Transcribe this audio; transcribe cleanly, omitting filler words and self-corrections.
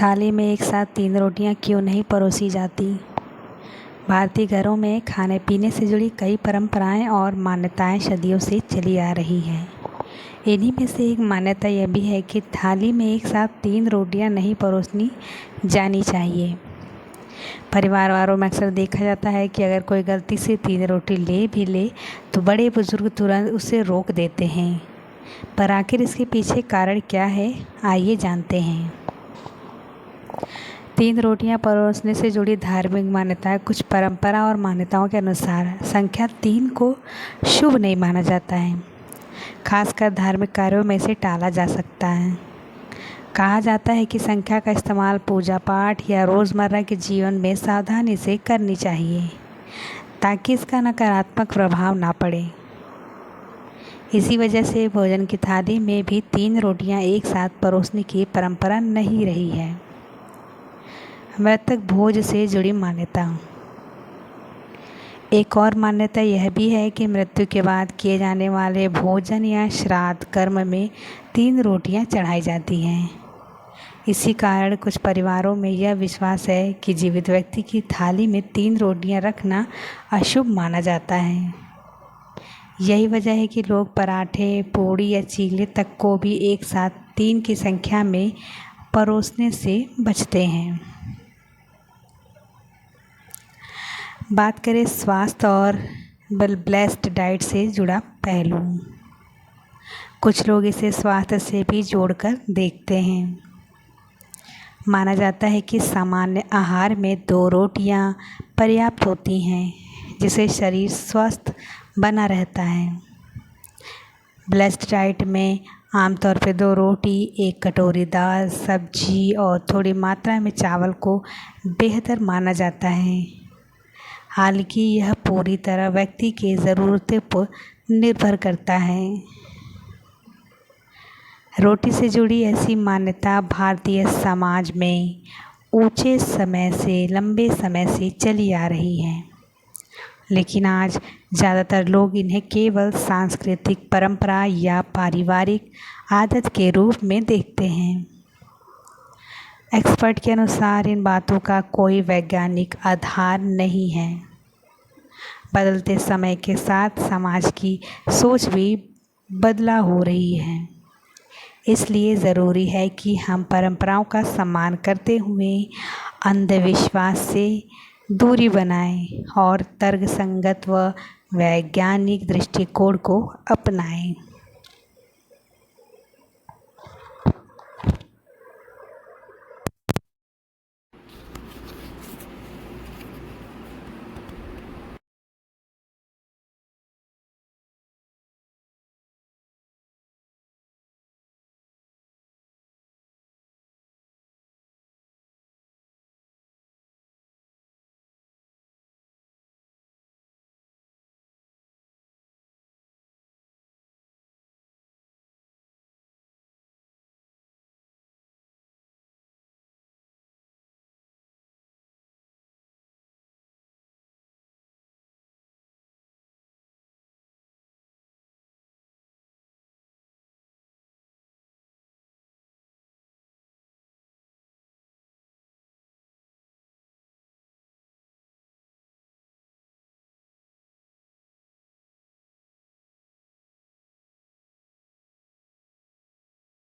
थाली में एक साथ 3 रोटियां क्यों नहीं परोसी जाती? भारतीय घरों में खाने पीने से जुड़ी कई परंपराएं और मान्यताएं सदियों से चली आ रही हैं। इन्हीं में से एक मान्यता यह भी है कि थाली में एक साथ 3 रोटियां नहीं परोसनी जानी चाहिए। परिवार वालों में अक्सर देखा जाता है कि अगर कोई गलती से 3 रोटी ले भी ले तो बड़े बुजुर्ग तुरंत उसे रोक देते हैं। पर आखिर इसके पीछे कारण क्या है, आइए जानते हैं। 3 रोटियां परोसने से जुड़ी धार्मिक मान्यताएं। कुछ परंपरा और मान्यताओं के अनुसार संख्या 3 को शुभ नहीं माना जाता है, खासकर धार्मिक कार्यों में इसे टाला जा सकता है। कहा जाता है कि संख्या का इस्तेमाल पूजा पाठ या रोज़मर्रा के जीवन में सावधानी से करनी चाहिए ताकि इसका नकारात्मक प्रभाव ना पड़े। इसी वजह से भोजन की थाली में भी 3 रोटियां एक साथ परोसने की परंपरा नहीं रही है। मृतक भोज से जुड़ी मान्यता। एक और मान्यता यह भी है कि मृत्यु के बाद किए जाने वाले भोजन या श्राद्ध कर्म में 3 रोटियां चढ़ाई जाती हैं। इसी कारण कुछ परिवारों में यह विश्वास है कि जीवित व्यक्ति की थाली में 3 रोटियां रखना अशुभ माना जाता है। यही वजह है कि लोग पराठे, पूड़ी या चीले तक को भी एक साथ 3 की संख्या में परोसने से बचते हैं। बात करें स्वास्थ्य और ब्लेस्ड डाइट से जुड़ा पहलू। कुछ लोग इसे स्वास्थ्य से भी जोड़कर देखते हैं। माना जाता है कि सामान्य आहार में 2 रोटियां पर्याप्त होती हैं, जिससे शरीर स्वस्थ बना रहता है। ब्लेस्ड डाइट में आमतौर पर 2 रोटी, 1 कटोरी दाल, सब्जी और थोड़ी मात्रा में चावल को बेहतर माना जाता है। हालांकि यह पूरी तरह व्यक्ति की ज़रूरतों पर निर्भर करता है। रोटी से जुड़ी ऐसी मान्यता भारतीय समाज में लंबे समय से चली आ रही है, लेकिन आज ज़्यादातर लोग इन्हें केवल सांस्कृतिक परंपरा या पारिवारिक आदत के रूप में देखते हैं। एक्सपर्ट के अनुसार इन बातों का कोई वैज्ञानिक आधार नहीं है। बदलते समय के साथ समाज की सोच भी बदला हो रही है, इसलिए ज़रूरी है कि हम परंपराओं का सम्मान करते हुए अंधविश्वास से दूरी बनाएं और तर्कसंगत व वैज्ञानिक दृष्टिकोण को अपनाएं।